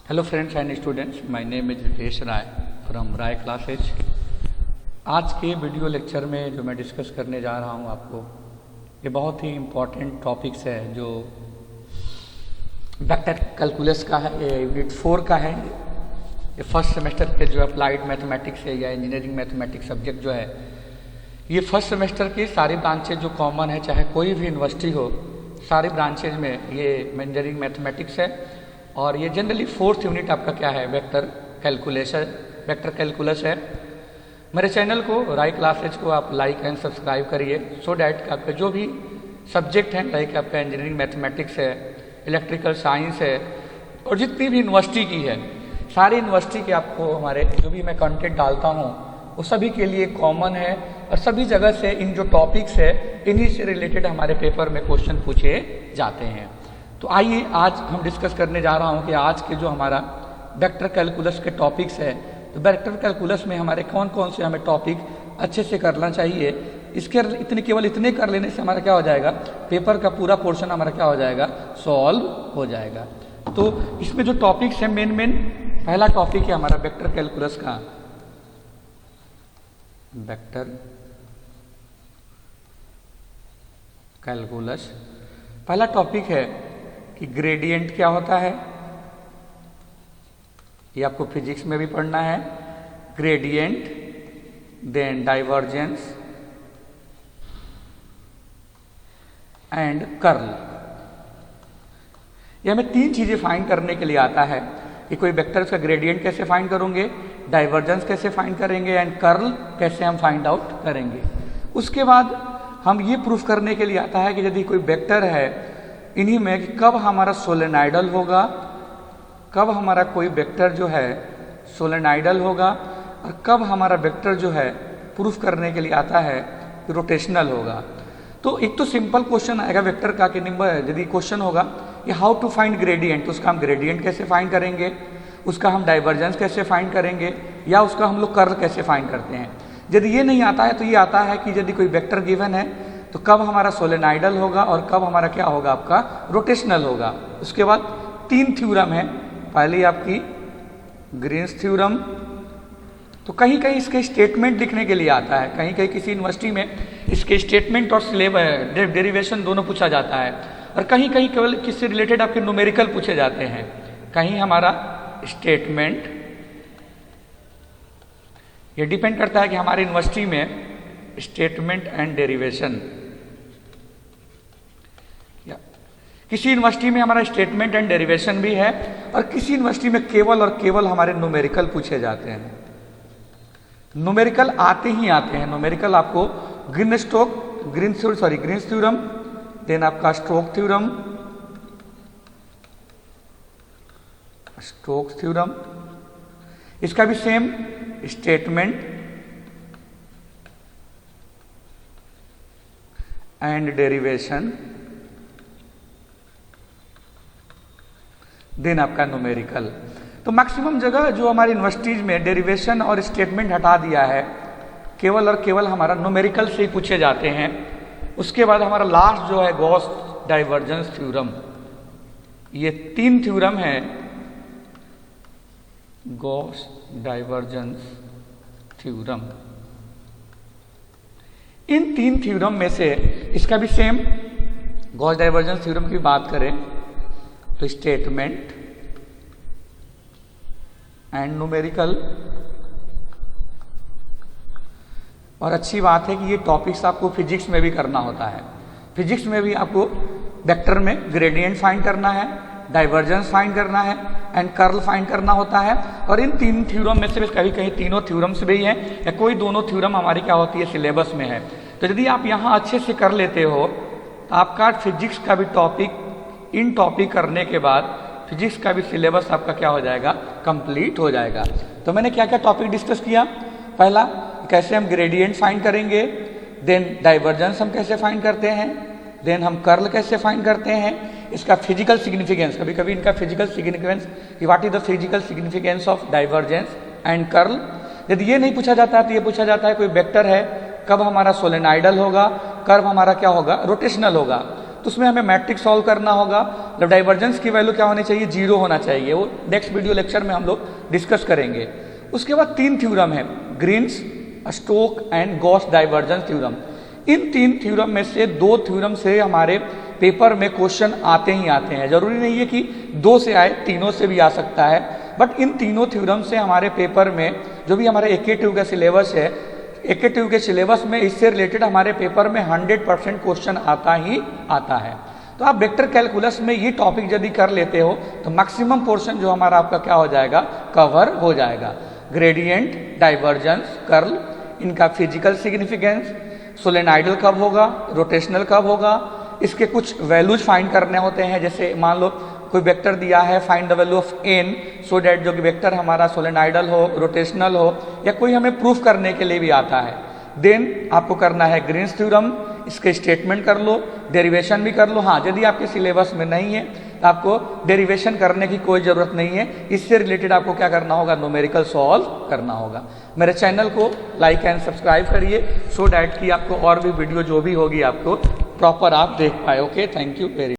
Hello friends and students, my name is Ritesh Rai from Rai classes. आज के video lecture में जो मैं डिस्कस करने जा रहा हूं आपको, ये बहुत ही इम्पॉर्टेंट टॉपिक्स है जो वेक्टर कैलकुलस का है। ये यूनिट 4 का है। ये फर्स्ट सेमेस्टर के जो अप्लाइड मैथमेटिक्स है या इंजीनियरिंग मैथमेटिक्स सब्जेक्ट जो है, ये फर्स्ट सेमेस्टर की सारी ब्रांचेज जो कॉमन है, चाहे कोई भी यूनिवर्सिटी हो, सारी ब्रांचेज में ये इंजीनियरिंग मैथमेटिक्स है। और ये जनरली 4th यूनिट आपका क्या है, वेक्टर कैलकुलस है। मेरे चैनल को राय क्लासेज को आप लाइक एंड सब्सक्राइब करिए, सो डैट आपके जो भी सब्जेक्ट हैं, लाइक आपका इंजीनियरिंग मैथमेटिक्स है, इलेक्ट्रिकल साइंस है, और जितनी भी यूनिवर्सिटी की है, सारी यूनिवर्सिटी के आपको हमारे जो भी मैं कंटेंट डालता हूँ वो सभी के लिए कॉमन है। और सभी जगह से इन जो टॉपिक्स है, इन्हीं से रिलेटेड हमारे पेपर में क्वेश्चन पूछे जाते हैं। तो आइए आज हम डिस्कस करने जा रहा हूं कि आज के जो हमारा वेक्टर कैलकुलस के टॉपिक्स है, तो वेक्टर कैलकुलस में हमारे कौन कौन से हमें टॉपिक अच्छे से करना चाहिए। इसके केवल इतने कर लेने से हमारा क्या हो जाएगा, पेपर का पूरा पोर्शन हमारा क्या हो जाएगा, सॉल्व हो जाएगा। तो इसमें जो टॉपिक्स है, मेन पहला टॉपिक है हमारा वेक्टर कैलकुलस का, वेक्टर कैलकुलस। पहला टॉपिक है कि ग्रेडियंट क्या होता है। ये आपको फिजिक्स में भी पढ़ना है। Gradient, then divergence and curl. ये हमें 3 चीजें फाइंड करने के लिए आता है कि कोई वेक्टर का ग्रेडियंट कैसे फाइंड करेंगे, डाइवर्जेंस कैसे फाइंड करेंगे, एंड कर्ल कैसे हम फाइंड आउट करेंगे। उसके बाद हम ये प्रूफ करने के लिए आता है कि यदि कोई वेक्टर है, इन्हीं में कि कब हमारा सोलेनॉइडल होगा, कब हमारा कोई वेक्टर जो है सोलेनॉइडल होगा, और कब हमारा वेक्टर जो है प्रूफ करने के लिए आता है कि रोटेशनल होगा। तो एक तो सिंपल क्वेश्चन आएगा वेक्टर का कि नंबर, यदि क्वेश्चन होगा कि हाउ टू फाइंड ग्रेडियंट, तो उसका हम ग्रेडियंट कैसे फाइंड करेंगे, उसका हम डाइवर्जेंस कैसे फाइंड करेंगे, या उसका हम लोग कर्ल कैसे फाइंड करते हैं। यदि ये नहीं आता है तो ये आता है कि यदि कोई वेक्टर गिवन है तो कब हमारा सोलेनॉइडल होगा और कब हमारा क्या होगा, आपका रोटेशनल होगा। उसके बाद 3 थ्योरम है। पहली आपकी ग्रीन्स थ्योरम, तो कहीं कहीं इसके स्टेटमेंट लिखने के लिए आता है, कहीं कहीं किसी यूनिवर्सिटी में इसके स्टेटमेंट और सिलेबस डेरिवेशन दोनों पूछा जाता है, और कहीं कहीं केवल किससे रिलेटेड आपके न्यूमेरिकल पूछे जाते हैं। कहीं हमारा स्टेटमेंट, ये डिपेंड करता है कि हमारी यूनिवर्सिटी में स्टेटमेंट एंड डेरिवेशन, या किसी यूनिवर्सिटी में हमारा स्टेटमेंट एंड डेरिवेशन भी है, और किसी यूनिवर्सिटी में केवल और केवल हमारे न्यूमेरिकल पूछे जाते हैं। न्यूमेरिकल आते ही आते हैं। न्यूमेरिकल आपको ग्रीन्स थ्योरम, देन आपका स्टोक्स थ्योरम, इसका भी same statement and derivation, then आपका न्यूमेरिकल। तो मैक्सिमम जगह जो हमारी यूनिवर्सिटीज में डेरिवेशन और स्टेटमेंट हटा दिया है, केवल और केवल हमारा न्यूमेरिकल से ही पूछे जाते हैं। उसके बाद हमारा लास्ट जो है गॉस डाइवर्जेंस थ्योरम। ये 3 थ्योरम है, गॉस डाइवर्जेंस थ्योरम। इन 3 थ्योरम में से इसका भी सेम, गॉस डाइवर्जेंस थ्योरम की बात करें तो स्टेटमेंट एंड न्यूमेरिकल। और अच्छी बात है कि ये टॉपिक्स आपको फिजिक्स में भी करना होता है। फिजिक्स में भी आपको वेक्टर में ग्रेडियंट फाइंड करना है, डाइवर्जेंस फाइंड करना है, एंड कर्ल फाइंड करना होता है। और इन 3 थ्योरम में से कभी कहीं तीनों थ्योरम्स भी हैं, या कोई दोनों थ्योरम हमारी क्या होती है, सिलेबस में है। तो यदि आप यहाँ अच्छे से कर लेते हो तो आपका फिजिक्स का भी टॉपिक, इन टॉपिक करने के बाद फिजिक्स का भी सिलेबस आपका क्या हो जाएगा, कंप्लीट हो जाएगा। तो मैंने क्या क्या टॉपिक डिस्कस किया। पहला, कैसे हम ग्रेडियंट फाइंड करेंगे, देन डाइवर्जेंस हम कैसे फाइंड करते हैं, देन हम कर्ल कैसे फाइंड करते हैं, इसका फिजिकल सिग्निफिकेंस, कभी कभी इनका physical significance, what is the physical significance of divergence and curl. यदि ये नहीं पूछा जाता है तो ये पूछा जाता है कोई वेक्टर है, कब हमारा सोलेनॉइडल होगा, कब हमारा क्या होगा, रोटेशनल होगा। तो उसमें हमें मैट्रिक्स सॉल्व करना होगा। मतलब डाइवर्जेंस की वैल्यू क्या होनी चाहिए, 0 होना चाहिए। वो नेक्स्ट वीडियो लेक्चर में हम लोग डिस्कस करेंगे। उसके बाद 3 थ्योरम है, Green's, Stoke and Gauss divergence theorem. इन 3 थ्योरम में से 2 थ्योरम से हमारे पेपर में क्वेश्चन आते ही आते हैं। जरूरी नहीं है कि 2 से आए, तीनों से भी आ सकता है, बट इन तीनों थ्योरम से हमारे पेपर में जो भी हमारे AK2 का सिलेबस है, AK2 के सिलेबस में इससे रिलेटेड हमारे पेपर में 100% क्वेश्चन आता ही आता है। तो आप वेक्टर कैलकुलस में ये टॉपिक यदि कर लेते हो तो मैक्सिमम पोर्शन जो हमारा आपका क्या हो जाएगा, कवर हो जाएगा। ग्रेडियंट, डाइवर्जेंस, कर्ल, इनका फिजिकल सिग्निफिकेंस, सोलेनॉइडल कब होगा, रोटेशनल कब होगा, इसके कुछ वैल्यूज फाइंड करने होते हैं। जैसे मान लो कोई वेक्टर दिया है, find the value of n so that जो कि वेक्टर हमारा सोलेनॉइडल हो, रोटेशनल हो, या कोई हमें प्रूफ करने के लिए भी आता है। देन आपको करना है ग्रीन्स थ्योरम, इसके स्टेटमेंट कर लो, डेरिवेशन भी कर लो। हाँ, यदि आपके सिलेबस में नहीं है तो आपको डेरिवेशन करने की कोई ज़रूरत नहीं है। इससे रिलेटेड आपको क्या करना होगा, न्यूमेरिकल सॉल्व करना होगा। मेरे चैनल को लाइक एंड सब्सक्राइब करिए सो डैट कि आपको और भी वीडियो जो भी होगी आपको प्रॉपर आप देख पाए। Okay, thank you very